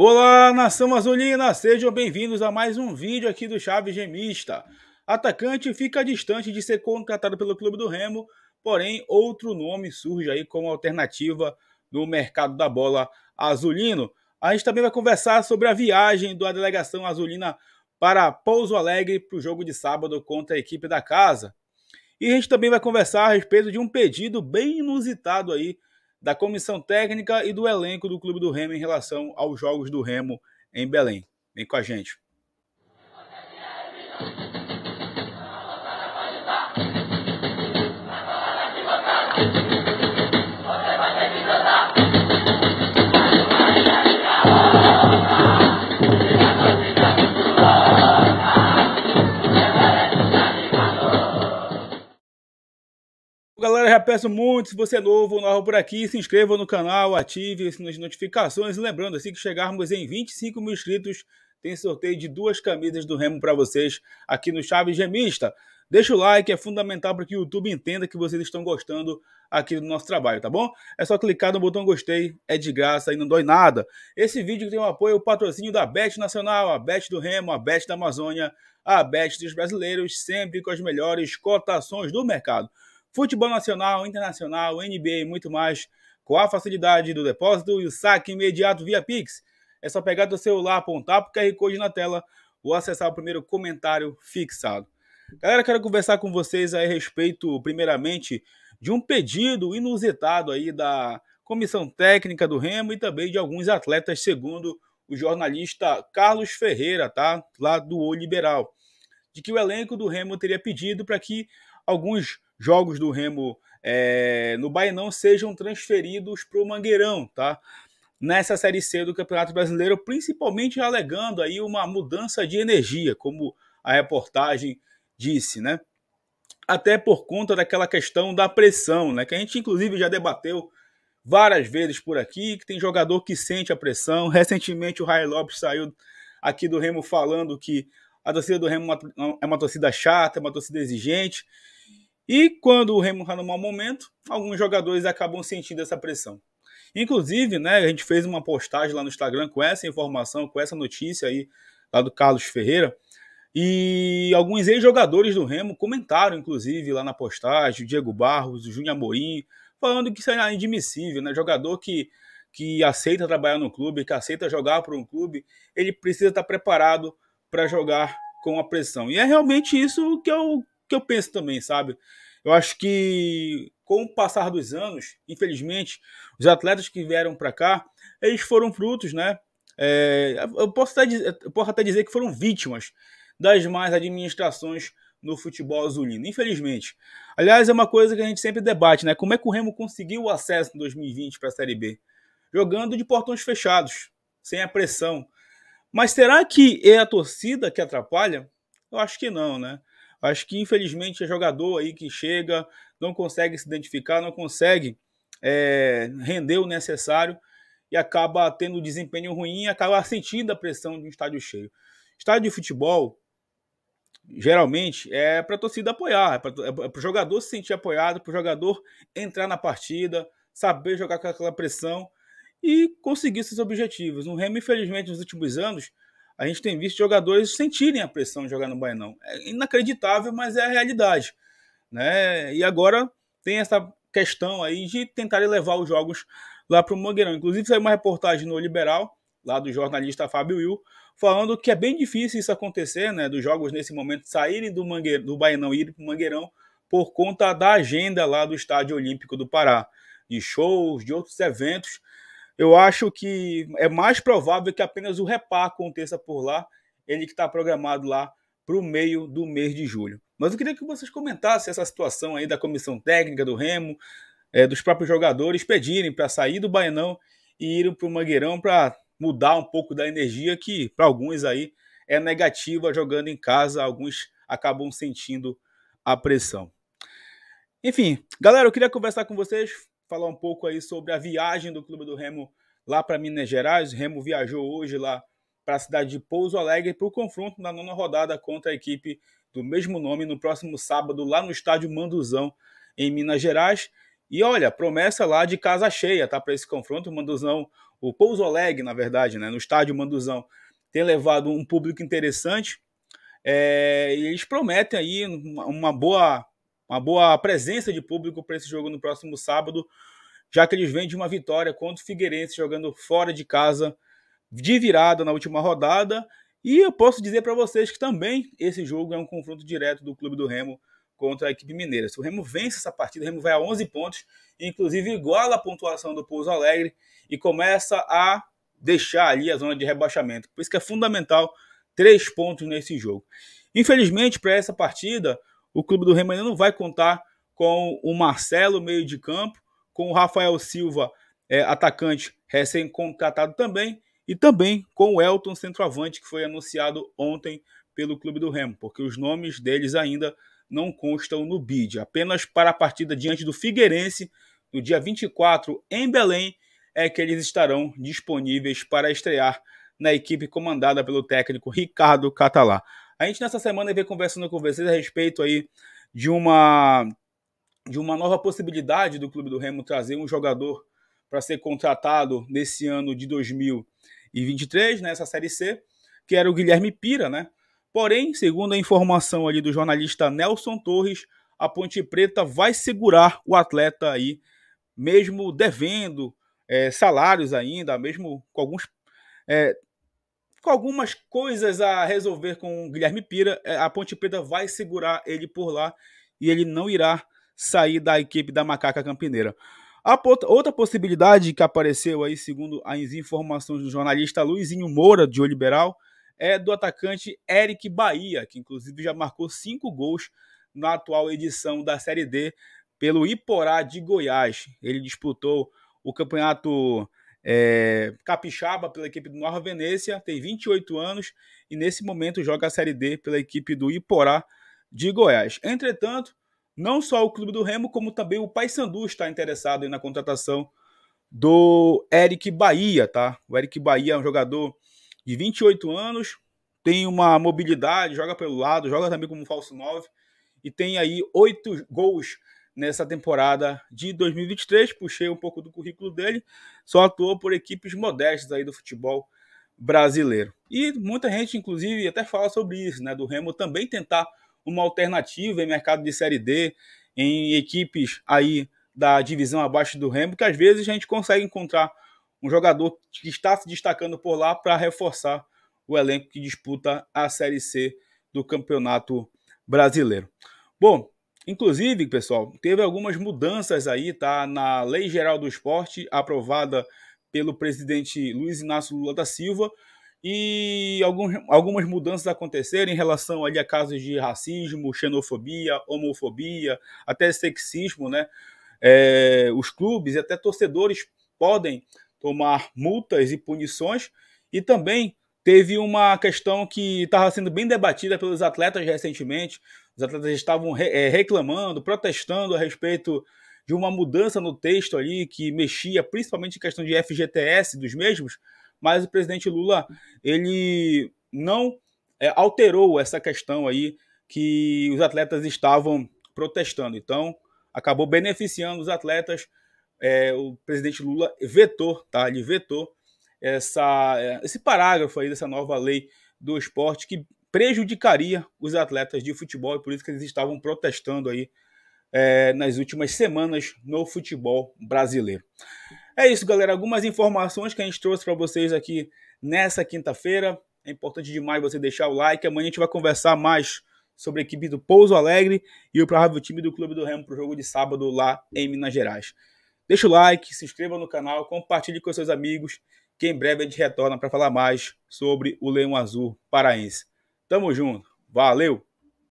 Olá, nação azulina! Sejam bem-vindos a mais um vídeo aqui do Chave Gemista. Atacante fica distante de ser contratado pelo Clube do Remo, porém outro nome surge aí como alternativa no mercado da bola azulino. A gente também vai conversar sobre a viagem da delegação azulina para Pouso Alegre para o jogo de sábado contra a equipe da casa. E a gente também vai conversar a respeito de um pedido bem inusitado aí da comissão técnica e do elenco do Clube do Remo em relação aos jogos do Remo em Belém. Vem com a gente. Galera, já peço muito, se você é novo ou nova por aqui, se inscreva no canal, ative as notificações. E lembrando, assim que chegarmos em 25 mil inscritos, tem sorteio de 2 camisas do Remo para vocês aqui no Chave Gemista. Deixa o like, é fundamental para que o YouTube entenda que vocês estão gostando aqui do nosso trabalho, tá bom? É só clicar no botão gostei, é de graça e não dói nada. Esse vídeo tem o apoio, o patrocínio da Bet Nacional, a Bet do Remo, a Bet da Amazônia, a Bet dos brasileiros, sempre com as melhores cotações do mercado. Futebol nacional, internacional, NBA e muito mais, com a facilidade do depósito e o saque imediato via Pix. É só pegar do celular, apontar para o QR Code na tela ou acessar o primeiro comentário fixado. Galera, quero conversar com vocês aí a respeito, primeiramente, de um pedido inusitado aí da comissão técnica do Remo e também de alguns atletas, segundo o jornalista Carlos Ferreira, tá? Lá do O Liberal, de que o elenco do Remo teria pedido para que alguns jogos do Remo no Baenão sejam transferidos para o Mangueirão, tá? Nessa Série C do Campeonato Brasileiro, principalmente alegando aí uma mudança de energia, como a reportagem disse, né? Até por conta daquela questão da pressão, né? Que a gente inclusive já debateu várias vezes por aqui, que tem jogador que sente a pressão. Recentemente o Ray Lopes saiu aqui do Remo falando que a torcida do Remo é uma torcida chata, é uma torcida exigente. E quando o Remo está no mau momento, alguns jogadores acabam sentindo essa pressão. Inclusive, né, a gente fez uma postagem lá no Instagram com essa informação, com essa notícia aí, lá do Carlos Ferreira. E alguns ex-jogadores do Remo comentaram, inclusive, lá na postagem, o Diego Barros, o Júnior Amorim, falando que isso é inadmissível, né? Jogador que aceita trabalhar no clube, que aceita jogar para um clube, ele precisa estar preparado para jogar com a pressão. E é realmente isso que eu penso também, sabe? Eu acho que com o passar dos anos, infelizmente, os atletas que vieram para cá, eles foram frutos, né? Eu posso até dizer que foram vítimas das más administrações no futebol azulino, infelizmente. Aliás, é uma coisa que a gente sempre debate, né? Como é que o Remo conseguiu o acesso em 2020 para a Série B? Jogando de portões fechados, sem a pressão. Mas será que é a torcida que atrapalha? Eu acho que não, né? Acho que, infelizmente, é jogador aí que chega, não consegue se identificar, não consegue render o necessário e acaba tendo desempenho ruim e acaba sentindo a pressão de um estádio cheio. Estádio de futebol, geralmente, é para a torcida apoiar, é para o jogador se sentir apoiado, para o jogador entrar na partida, saber jogar com aquela pressão e conseguir seus objetivos. No Remo, infelizmente, nos últimos anos, a gente tem visto jogadores sentirem a pressão de jogar no Baenão. É inacreditável, mas é a realidade, né? E agora tem essa questão aí de tentar levar os jogos lá para o Mangueirão. Inclusive, saiu uma reportagem no Liberal, lá do jornalista Fábio Will, falando que é bem difícil isso acontecer, né? Dos jogos nesse momento saírem do Baenão e irem para o Mangueirão por conta da agenda lá do Estádio Olímpico do Pará, de shows, de outros eventos. Eu acho que é mais provável que apenas o Repá aconteça por lá, ele que está programado lá para o meio do mês de julho. Mas eu queria que vocês comentassem essa situação aí da comissão técnica do Remo, dos próprios jogadores pedirem para sair do Baenão e irem para o Mangueirão para mudar um pouco da energia que para alguns aí é negativa jogando em casa, alguns acabam sentindo a pressão. Enfim, galera, eu queria conversar com vocês, falar um pouco aí sobre a viagem do Clube do Remo lá para Minas Gerais. O Remo viajou hoje lá para a cidade de Pouso Alegre para o confronto na 9ª rodada contra a equipe do mesmo nome no próximo sábado lá no estádio Manduzão, em Minas Gerais. E olha, promessa lá de casa cheia, tá? Para esse confronto, o Manduzão o Pouso Alegre, na verdade, né, no estádio Manduzão, tem levado um público interessante. E eles prometem aí uma boa presença de público para esse jogo no próximo sábado, já que eles vêm de uma vitória contra o Figueirense, jogando fora de casa, de virada na última rodada. E eu posso dizer para vocês que também esse jogo é um confronto direto do Clube do Remo contra a equipe mineira. Se o Remo vence essa partida, o Remo vai a 11 pontos, inclusive iguala a pontuação do Pouso Alegre e começa a deixar ali a zona de rebaixamento. Por isso que é fundamental 3 pontos nesse jogo. Infelizmente, para essa partida, o Clube do Remo ainda não vai contar com o Marcelo, meio de campo, com o Rafael Silva, atacante recém-contratado também, e também com o Elton, centroavante, que foi anunciado ontem pelo Clube do Remo, porque os nomes deles ainda não constam no bid. Apenas para a partida diante do Figueirense, no dia 24, em Belém, é que eles estarão disponíveis para estrear na equipe comandada pelo técnico Ricardo Catalá. A gente nessa semana veio conversando com vocês a respeito aí de uma nova possibilidade do Clube do Remo trazer um jogador para ser contratado nesse ano de 2023, nessa Série C, que era o Guilherme Pira, né? Porém, segundo a informação ali do jornalista Nelson Torres, a Ponte Preta vai segurar o atleta aí, mesmo devendo salários ainda, mesmo com algumas coisas a resolver com o Guilherme Pira, a Ponte Preta vai segurar ele por lá e ele não irá sair da equipe da Macaca Campineira. A outra possibilidade que apareceu aí, segundo as informações do jornalista Luizinho Moura, de O Liberal, é do atacante Eric Bahia, que inclusive já marcou 5 gols na atual edição da Série D pelo Iporá de Goiás. Ele disputou o campeonato capixaba pela equipe do Nova Venécia, tem 28 anos e nesse momento joga a Série D pela equipe do Iporá de Goiás. Entretanto, não só o Clube do Remo, como também o Paysandu está interessado na contratação do Eric Bahia, tá? O Eric Bahia é um jogador de 28 anos, tem uma mobilidade, joga pelo lado, joga também como falso 9 e tem aí 8 gols nessa temporada de 2023. Puxei um pouco do currículo dele, só atuou por equipes modestas aí do futebol brasileiro. E muita gente, inclusive, até fala sobre isso, né? Do Remo também tentar uma alternativa em mercado de Série D, em equipes aí da divisão abaixo do Remo, que às vezes a gente consegue encontrar um jogador que está se destacando por lá para reforçar o elenco que disputa a Série C do Campeonato Brasileiro. Bom, inclusive, pessoal, teve algumas mudanças aí, tá? Na Lei Geral do Esporte, aprovada pelo presidente Luiz Inácio Lula da Silva, e algumas mudanças aconteceram em relação ali a casos de racismo, xenofobia, homofobia, até sexismo, né? Os clubes e até torcedores podem tomar multas e punições, e também teve uma questão que estava sendo bem debatida pelos atletas recentemente. Os atletas estavam reclamando, protestando a respeito de uma mudança no texto ali que mexia principalmente em questão de FGTS dos mesmos, mas o presidente Lula ele não alterou essa questão aí que os atletas estavam protestando. Então, acabou beneficiando os atletas. O presidente Lula vetou, tá? Ele vetou esse parágrafo aí dessa nova lei do esporte que prejudicaria os atletas de futebol, e por isso que eles estavam protestando aí nas últimas semanas no futebol brasileiro. É isso, galera. Algumas informações que a gente trouxe para vocês aqui nessa quinta-feira. É importante demais você deixar o like. Amanhã a gente vai conversar mais sobre a equipe do Pouso Alegre e o provável time do Clube do Remo para o jogo de sábado lá em Minas Gerais. Deixa o like, se inscreva no canal, compartilhe com seus amigos, que em breve a gente retorna para falar mais sobre o Leão Azul paraense. Tamo junto. Valeu!